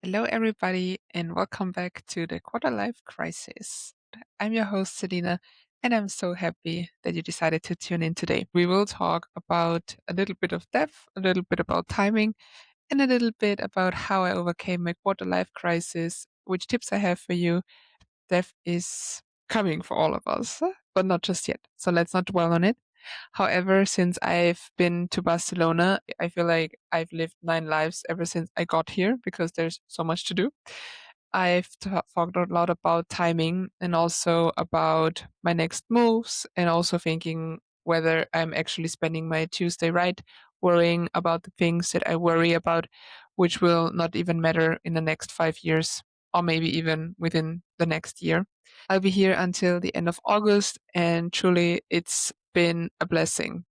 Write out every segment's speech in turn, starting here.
Hello, everybody, and welcome back to the Quarter Life Crisis. I'm your host, Selina, and I'm so happy that you decided to tune in today. We will talk about a little bit of depth, a little bit about timing, and a little bit about how I overcame my quarter life crisis, which tips I have for you. Death is coming for all of us, but not just yet. So let's not dwell on it. However, since I've been to Barcelona, I feel like I've lived 9 lives ever since I got here because there's so much to do. I've talked a lot about timing and also about my next moves and also thinking whether I'm actually spending my Tuesday right, worrying about the things that I worry about, which will not even matter in the next 5 years or maybe even within the next year. I'll be here until the end of August, and truly it's been a blessing.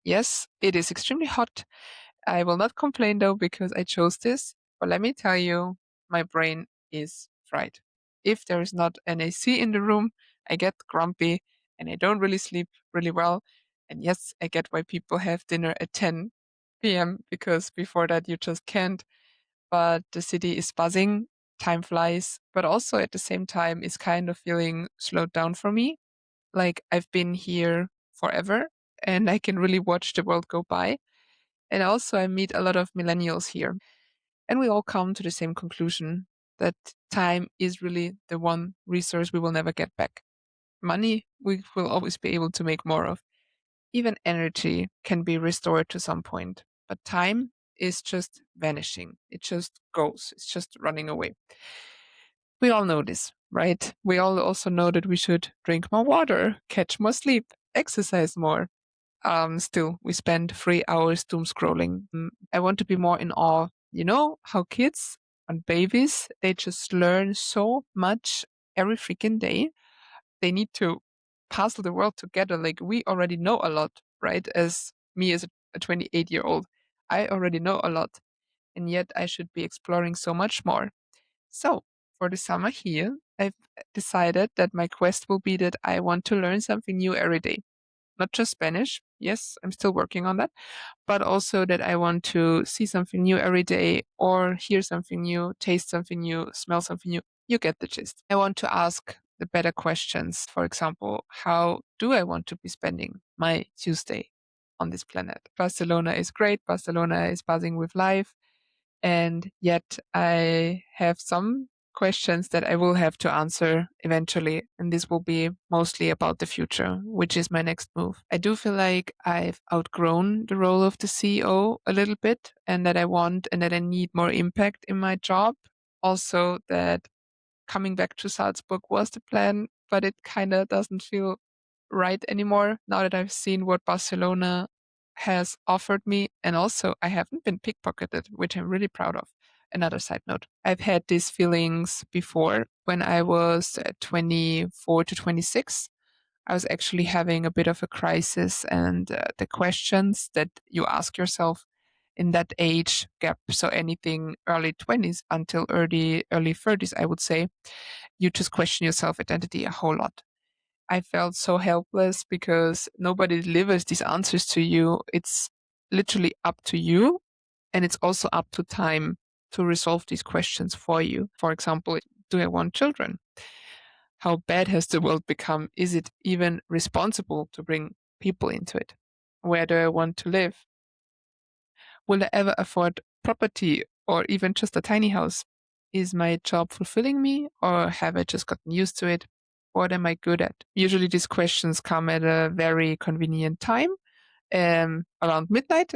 Yes, it is extremely hot. I will not complain though because I chose this, but let me tell you, my brain is fried. If there is not an AC in the room, I get grumpy and I don't really sleep really well. And yes, I get why people have dinner at 10 p.m. because before that you just can't. But the city is buzzing, time flies, but also at the same time is kind of feeling slowed down for me. Like I've been here forever and I can really watch the world go by. And also, I meet a lot of millennials here, and we all come to the same conclusion that time is really the one resource we will never get back. Money, we will always be able to make more of. Even energy can be restored to some point, but time is just vanishing. It just goes, it's just running away. We all know this, right? We all also know that we should drink more water, catch more sleep, exercise more. Still, we spend 3 hours doom scrolling. I want to be more in awe. You know how kids and babies, they just learn so much every freaking day. They need to puzzle the world together. Like we already know a lot, right? As me as a 28-year-old, I already know a lot. And yet I should be exploring so much more. So for the summer here, I've decided that my quest will be that I want to learn something new every day, not just Spanish. Yes, I'm still working on that, but also that I want to see something new every day or hear something new, taste something new, smell something new. You get the gist. I want to ask the better questions. For example, how do I want to be spending my Tuesday on this planet? Barcelona is great. Barcelona is buzzing with life. And yet I have some questions that I will have to answer eventually. And this will be mostly about the future, which is my next move. I do feel like I've outgrown the role of the CEO a little bit and that I want and that I need more impact in my job. Also, that coming back to Salzburg was the plan, but it kind of doesn't feel right anymore now that I've seen what Barcelona has offered me. And also, I haven't been pickpocketed, which I'm really proud of. Another side note, I've had these feelings before when I was 24 to 26. I was actually having a bit of a crisis, and the questions that you ask yourself in that age gap, so anything early 20s until early 30s, I would say, you just question your self identity a whole lot. I felt so helpless because nobody delivers these answers to you. It's literally up to you. And it's also up to time to resolve these questions for you. For example, do I want children? How bad has the world become? Is it even responsible to bring people into it? Where do I want to live? Will I ever afford property or even just a tiny house? Is my job fulfilling me or have I just gotten used to it? What am I good at? Usually these questions come at a very convenient time, around midnight.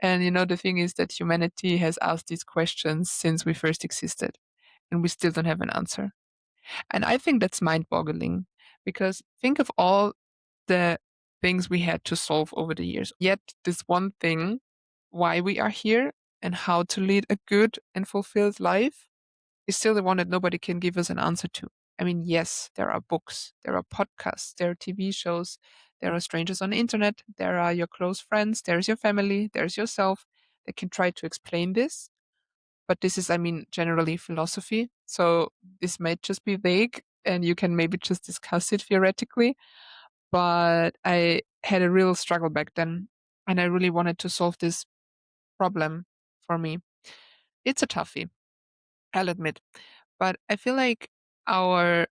And you know, the thing is that humanity has asked these questions since we first existed and we still don't have an answer. And I think that's mind boggling because think of all the things we had to solve over the years. Yet, this one thing, why we are here and how to lead a good and fulfilled life, is still the one that nobody can give us an answer to. I mean, yes, there are books, there are podcasts, there are TV shows, there are strangers on the internet, there are your close friends, there's your family, there's yourself that can try to explain this. But this is, I mean, generally philosophy. So this might just be vague and you can maybe just discuss it theoretically. But I had a real struggle back then and I really wanted to solve this problem for me. It's a toughie, I'll admit. But I feel like our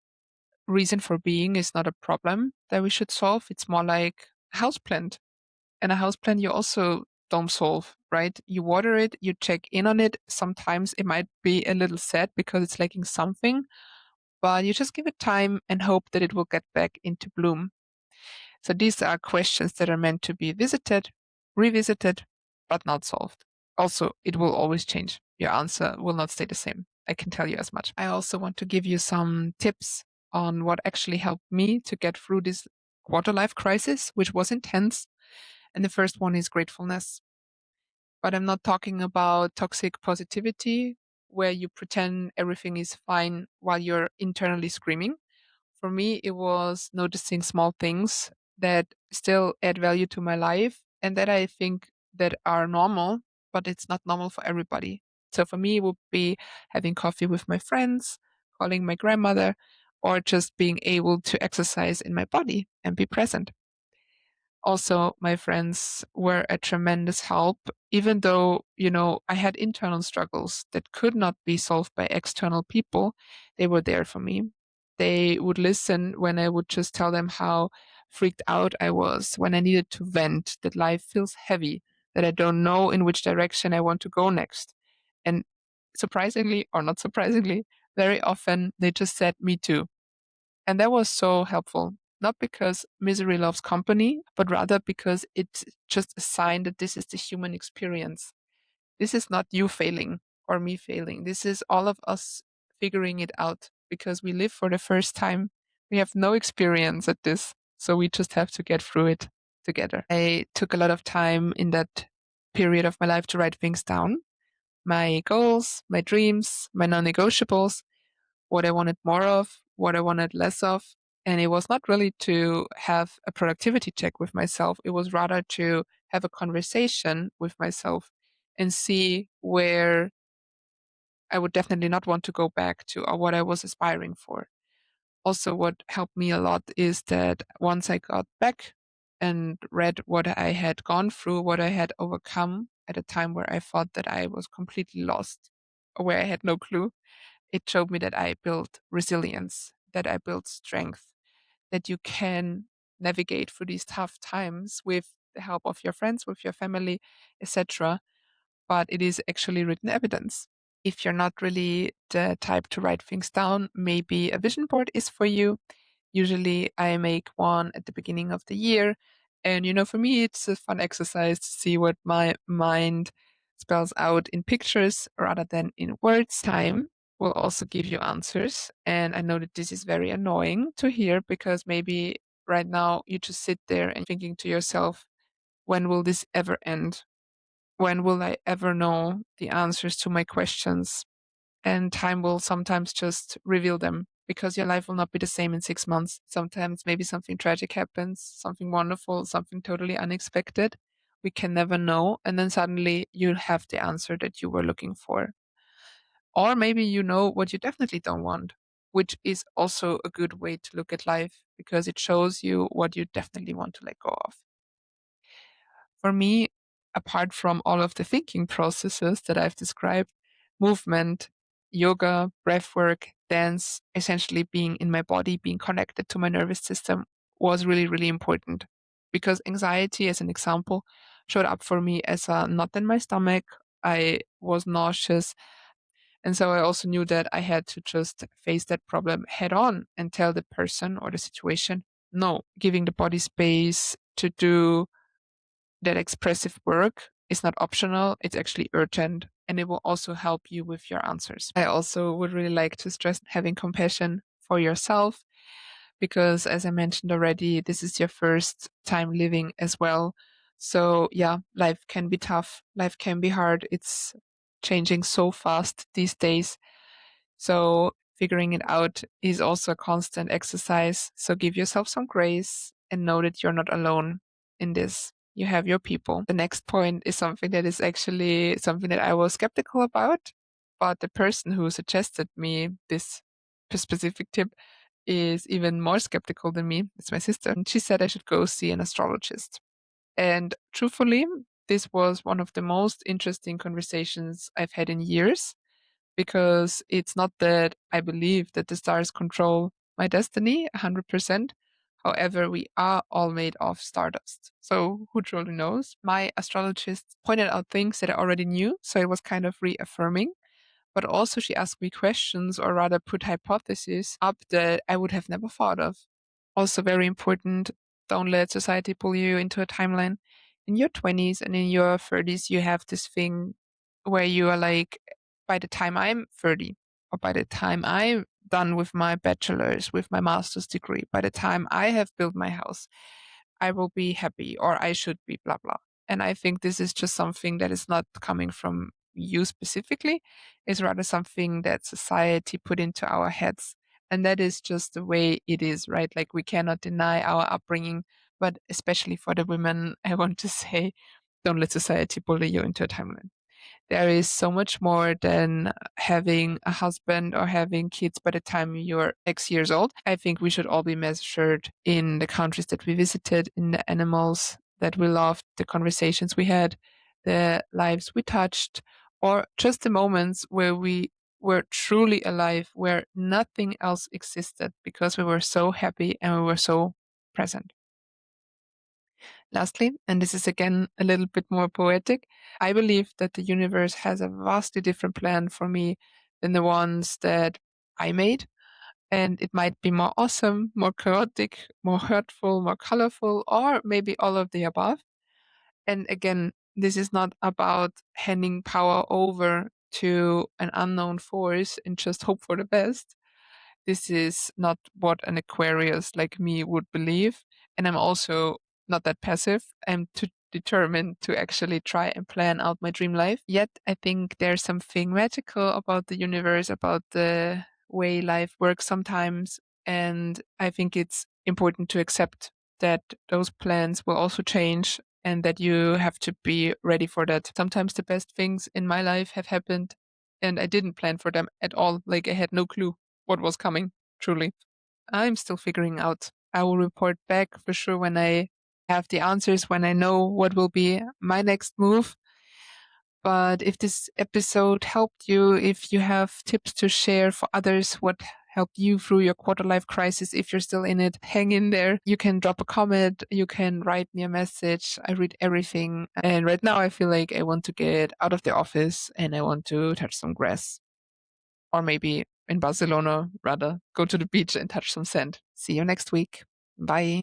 reason for being is not a problem that we should solve. It's more like a houseplant. And a houseplant you also don't solve, right? You water it, you check in on it. Sometimes it might be a little sad because it's lacking something, but you just give it time and hope that it will get back into bloom. So these are questions that are meant to be visited, revisited, but not solved. Also, it will always change. Your answer will not stay the same. I can tell you as much. I also want to give you some tips on what actually helped me to get through this quarter life crisis, which was intense. And the first one is gratefulness. But I'm not talking about toxic positivity where you pretend everything is fine while you're internally screaming. For me, it was noticing small things that still add value to my life and that I think that are normal, but it's not normal for everybody. So for me, it would be having coffee with my friends, calling my grandmother, or just being able to exercise in my body and be present. Also, my friends were a tremendous help, even though, I had internal struggles that could not be solved by external people. They were there for me. They would listen when I would just tell them how freaked out I was, when I needed to vent, that life feels heavy, that I don't know in which direction I want to go next. And surprisingly, or not surprisingly, very often they just said, me too. And that was so helpful, not because misery loves company, but rather because it's just a sign that this is the human experience. This is not you failing or me failing. This is all of us figuring it out because we live for the first time. We have no experience at this. So we just have to get through it together. I took a lot of time in that period of my life to write things down, my goals, my dreams, my non negotiables, what I wanted more of, what I wanted less of. And it was not really to have a productivity check with myself. It was rather to have a conversation with myself and see where I would definitely not want to go back to or what I was aspiring for. Also, what helped me a lot is that once I got back and read what I had gone through, what I had overcome at a time where I thought that I was completely lost or where I had no clue, it showed me that I built resilience, that I built strength, that you can navigate through these tough times with the help of your friends, with your family, etc. But it is actually written evidence. If you're not really the type to write things down, maybe a vision board is for you. Usually I make one at the beginning of the year. And, for me, it's a fun exercise to see what my mind spells out in pictures rather than in words. Time will also give you answers. And I know that this is very annoying to hear because maybe right now you just sit there and thinking to yourself, when will this ever end? When will I ever know the answers to my questions? And time will sometimes just reveal them because your life will not be the same in 6 months. Sometimes maybe something tragic happens, something wonderful, something totally unexpected. We can never know. And then suddenly you have the answer that you were looking for. Or maybe you know what you definitely don't want, which is also a good way to look at life because it shows you what you definitely want to let go of. For me, apart from all of the thinking processes that I've described, movement, yoga, breathwork, dance, essentially being in my body, being connected to my nervous system was really, really important because anxiety, as an example, showed up for me as a knot in my stomach. I was nauseous. And so I also knew that I had to just face that problem head on and tell the person or the situation, no, giving the body space to do that expressive work is not optional, it's actually urgent, and it will also help you with your answers. I also would really like to stress having compassion for yourself because, as I mentioned already, this is your first time living as well. So, yeah, life can be tough, life can be hard. It's changing so fast these days. So, figuring it out is also a constant exercise. So, give yourself some grace and know that you're not alone in this. You have your people. The next point is something that is actually something that I was skeptical about, but the person who suggested me this specific tip is even more skeptical than me. It's my sister. And she said I should go see an astrologist. And truthfully, this was one of the most interesting conversations I've had in years, because it's not that I believe that the stars control my destiny 100%. However, we are all made of stardust. So who truly knows? My astrologist pointed out things that I already knew, so it was kind of reaffirming. But also she asked me questions, or rather put hypotheses up that I would have never thought of. Also very important, don't let society pull you into a timeline. In your 20s and in your 30s, you have this thing where you are like, by the time I'm 30, or by the time I'm done with my bachelor's, with my master's degree, by the time I have built my house, I will be happy, or I should be, blah, blah. And I think this is just something that is not coming from you specifically, is rather something that society put into our heads. And that is just the way it is, right? Like we cannot deny our upbringing, but especially for the women, I want to say, don't let society bully you into a timeline. There is so much more than having a husband or having kids by the time you're X years old. I think we should all be measured in the countries that we visited, in the animals that we loved, the conversations we had, the lives we touched, or just the moments where we were truly alive, where nothing else existed because we were so happy and we were so present. Lastly, and this is again a little bit more poetic, I believe that the universe has a vastly different plan for me than the ones that I made. And it might be more awesome, more chaotic, more hurtful, more colorful, or maybe all of the above. And again, this is not about handing power over to an unknown force and just hope for the best. This is not what an Aquarius like me would believe. And I'm also not that passive. I'm too determined to actually try and plan out my dream life. Yet I think there's something magical about the universe, about the way life works sometimes. And I think it's important to accept that those plans will also change and that you have to be ready for that. Sometimes the best things in my life have happened and I didn't plan for them at all. Like I had no clue what was coming, truly. I'm still figuring out. I will report back for sure when I have the answers, when I know what will be my next move. But if this episode helped you, if you have tips to share for others, what helped you through your quarter life crisis, if you're still in it, hang in there. You can drop a comment, you can write me a message. I read everything. And right now I feel like I want to get out of the office and I want to touch some grass. Or maybe in Barcelona, rather, go to the beach and touch some sand. See you next week. Bye.